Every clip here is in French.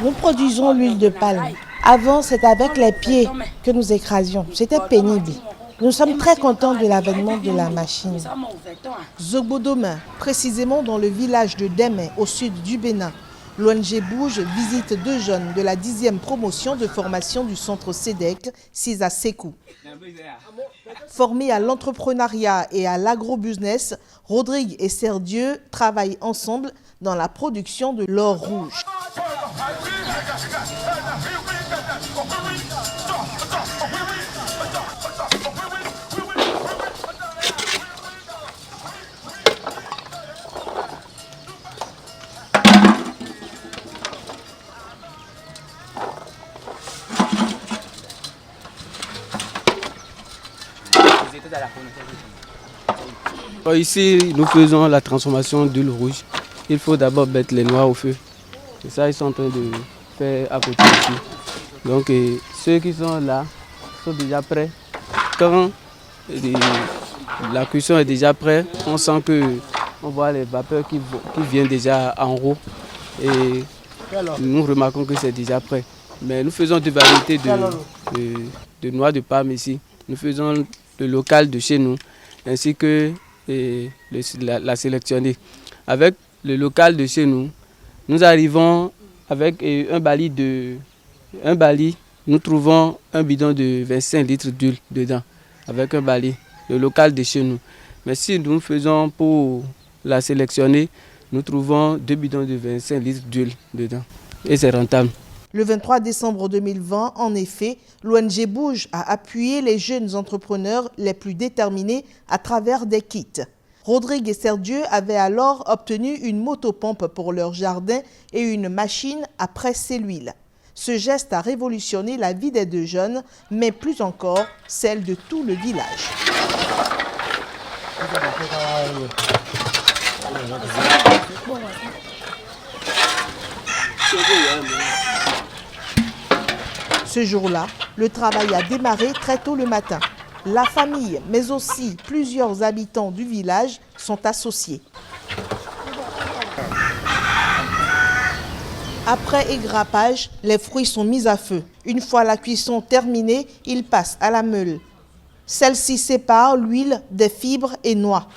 Nous produisons l'huile de palme. Avant, c'était avec les pieds que nous écrasions. C'était pénible. Nous sommes très contents de l'avènement de la machine. Zogbodoma, précisément dans le village de Démé, au sud du Bénin, l'ONG Bouge visite 2 jeunes de la 10e promotion de formation du centre CEDEC, Sisa Sekou. Formés à l'entrepreneuriat et à l'agrobusiness, Rodrigue et Serdieu travaillent ensemble dans la production de l'or rouge. Ici, nous faisons la transformation d'huile rouge. Il faut d'abord mettre les noix au feu. C'est ça qu'ils sont en train de faire à côté ici. Donc ceux qui sont là sont déjà prêts. Quand la cuisson est déjà prête, on sent qu'on voit les vapeurs qui viennent déjà en haut. Et nous remarquons que c'est déjà prêt. Mais nous faisons des variétés de noix de palme ici. Nous faisons le local de chez nous, ainsi que la sélectionnée. Avec le local de chez nous, nous arrivons avec un bali, nous trouvons un bidon de 25 litres d'huile dedans, avec un bali, le local de chez nous. Mais si nous faisons pour la sélectionner, nous trouvons 2 bidons de 25 litres d'huile dedans. Et c'est rentable. Le 23 décembre 2020, en effet, l'ONG Bouge a appuyé les jeunes entrepreneurs les plus déterminés à travers des kits. Rodrigue et Serdieu avaient alors obtenu une motopompe pour leur jardin et une machine à presser l'huile. Ce geste a révolutionné la vie des 2 jeunes, mais plus encore celle de tout le village. Ce jour-là, le travail a démarré très tôt le matin. La famille, mais aussi plusieurs habitants du village sont associés. Après égrappage, les fruits sont mis à feu. Une fois la cuisson terminée, ils passent à la meule. Celle-ci sépare l'huile des fibres et noix.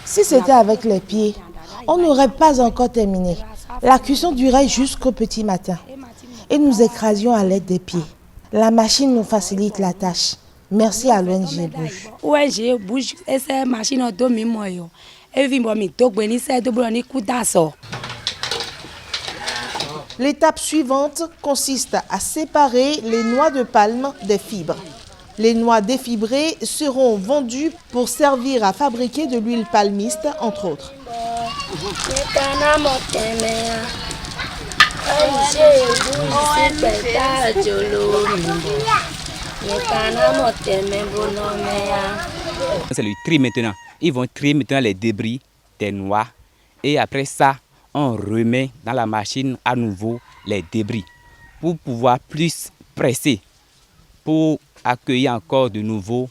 Si c'était avec les pieds, on n'aurait pas encore terminé. La cuisson durait jusqu'au petit matin. Et nous écrasions à l'aide des pieds. La machine nous facilite la tâche. Merci à l'ONG Bouge. ONG Bouge, c'est machine au domaine. L'étape suivante consiste à séparer les noix de palme des fibres. Les noix défibrées seront vendues pour servir à fabriquer de l'huile palmiste, entre autres. C'est le tri maintenant. Ils vont trier maintenant les débris des noix et après ça, on remet dans la machine à nouveau les débris pour pouvoir plus presser, pour accueillir encore de nouveau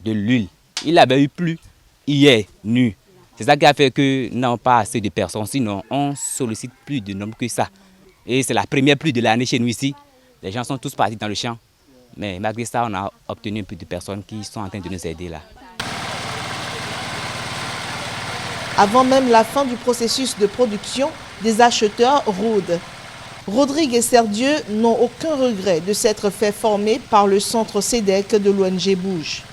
de l'huile. Il avait eu plu hier nu. C'est ça qui a fait que nous n'avons pas assez de personnes, sinon on sollicite plus de nombre que ça. Et c'est la première pluie de l'année chez nous ici. Les gens sont tous partis dans le champ. Mais malgré ça, on a obtenu un peu de personnes qui sont en train de nous aider là. Avant même la fin du processus de production, des acheteurs rôdent. Rodrigue et Serdieu n'ont aucun regret de s'être fait former par le centre CEDEC de l'ONG Bouge.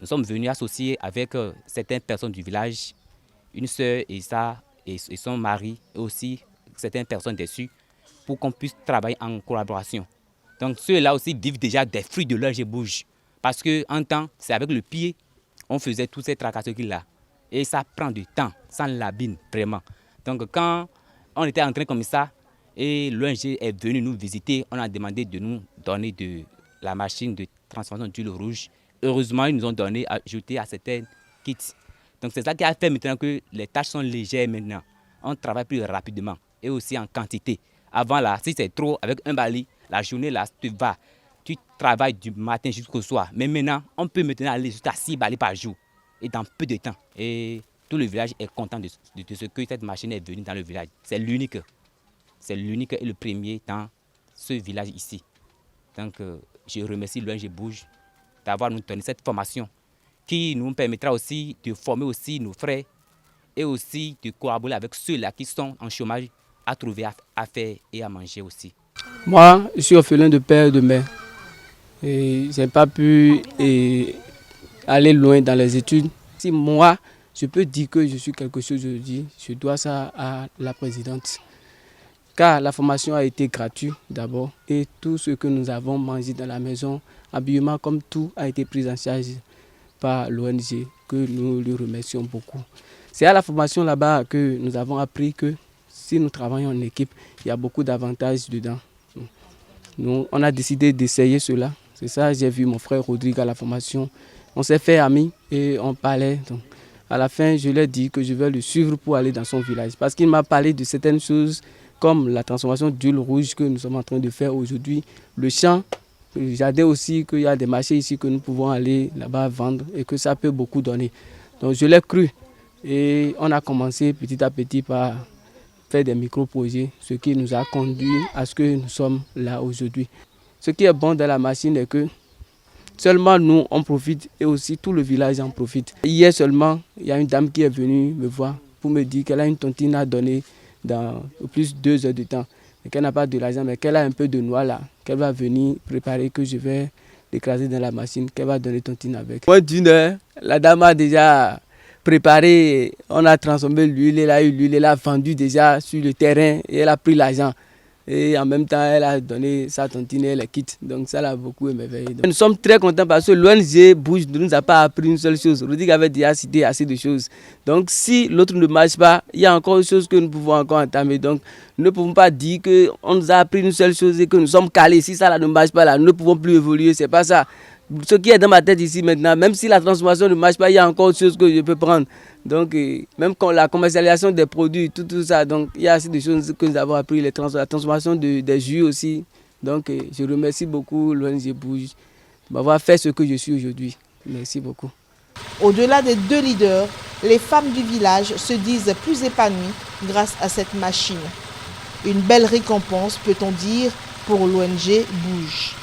Nous sommes venus associer avec certaines personnes du village, une sœur et son mari, et aussi certaines personnes dessus, pour qu'on puisse travailler en collaboration. Donc ceux-là aussi vivent déjà des fruits de l'ONG Bouge. Parce qu'en temps, c'est avec le pied, on faisait toutes ces tracasseries-là. Et ça prend du temps, ça l'abîme vraiment. Donc quand on était en train comme ça, et l'ONG est venu nous visiter, on a demandé de nous donner de la machine de transformation d'huile rouge. Heureusement, ils nous ont donné, ajouté à certains kits. Donc c'est ça qui a fait maintenant que les tâches sont légères maintenant. On travaille plus rapidement et aussi en quantité. Avant là, si c'est trop, avec un bali, la journée là, tu vas. Tu travailles du matin jusqu'au soir. Mais maintenant, on peut maintenant aller jusqu'à 6 balais par jour. Et dans peu de temps. Et tout le village est content de ce que cette machine est venue dans le village. C'est l'unique. C'est l'unique et le premier dans ce village ici. Donc, je remercie l'ONG Bouge d'avoir nous donné cette formation qui nous permettra aussi de former aussi nos frères et aussi de collaborer avec ceux-là qui sont en chômage à trouver à faire et à manger aussi. Moi, je suis orphelin de père et de mère. Et je n'ai pas pu aller loin dans les études. Si moi, je peux dire que je suis quelque chose aujourd'hui, je dois ça à la présidente. Car la formation a été gratuite d'abord et tout ce que nous avons mangé dans la maison, habillement comme tout, a été pris en charge par l'ONG que nous lui remercions beaucoup. C'est à la formation là-bas que nous avons appris que si nous travaillons en équipe, il y a beaucoup d'avantages dedans. Nous, on a décidé d'essayer cela. C'est ça, j'ai vu mon frère Rodrigue à la formation. On s'est fait amis et on parlait. Donc, à la fin, je lui ai dit que je vais le suivre pour aller dans son village. Parce qu'il m'a parlé de certaines choses comme la transformation d'huile rouge que nous sommes en train de faire aujourd'hui. Le champ, le jardin aussi, qu'il y a des marchés ici que nous pouvons aller là-bas vendre et que ça peut beaucoup donner. Donc je l'ai cru. Et on a commencé petit à petit par faire des micro-projets, ce qui nous a conduit à ce que nous sommes là aujourd'hui. Ce qui est bon dans la machine est que seulement nous, on profite et aussi tout le village en profite. Hier seulement, il y a une dame qui est venue me voir pour me dire qu'elle a une tontine à donner dans au plus 2 heures de temps. Et qu'elle n'a pas de l'argent, mais qu'elle a un peu de noix là, qu'elle va venir préparer, que je vais l'écraser dans la machine, qu'elle va donner tontine avec. Moins d'une heure, la dame a déjà préparé, on a transformé l'huile, elle a eu l'huile, elle a vendu déjà sur le terrain et elle a pris l'argent. Et en même temps, elle a donné sa tontine et elle quitte. Donc ça l'a beaucoup émerveillé. Nous sommes très contents parce que l'ONG Bouge ne nous a pas appris une seule chose. Rodrigue avait déjà cité assez de choses. Donc si l'autre ne marche pas, il y a encore des choses que nous pouvons encore entamer. Donc nous ne pouvons pas dire qu'on nous a appris une seule chose et que nous sommes calés. Si ça là, ne marche pas, là, nous ne pouvons plus évoluer. C'est pas ça. Ce qui est dans ma tête ici maintenant, même si la transformation ne marche pas, il y a encore autre chose que je peux prendre. Donc, même quand la commercialisation des produits, tout ça, donc il y a assez de choses que nous avons appris, la transformation des jus aussi. Donc, je remercie beaucoup l'ONG Bouge de m'avoir fait ce que je suis aujourd'hui. Merci beaucoup. Au-delà des 2 leaders, les femmes du village se disent plus épanouies grâce à cette machine. Une belle récompense, peut-on dire, pour l'ONG Bouge.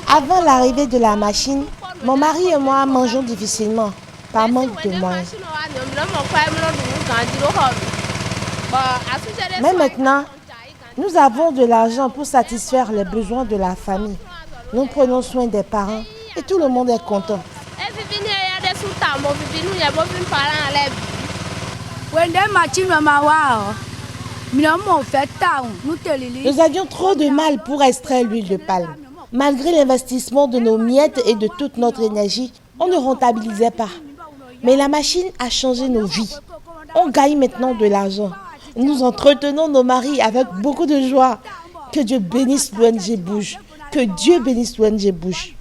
Avant l'arrivée de la machine, mon mari et moi mangeons difficilement, par manque de moyens. Mais maintenant, nous avons de l'argent pour satisfaire les besoins de la famille. Nous prenons soin des parents et tout le monde est content. Nous avions trop de mal pour extraire l'huile de palme. Malgré l'investissement de nos miettes et de toute notre énergie, on ne rentabilisait pas. Mais la machine a changé nos vies. On gagne maintenant de l'argent. Nous entretenons nos maris avec beaucoup de joie. Que Dieu bénisse l'ONG Bouge. Que Dieu bénisse l'ONG Bouge.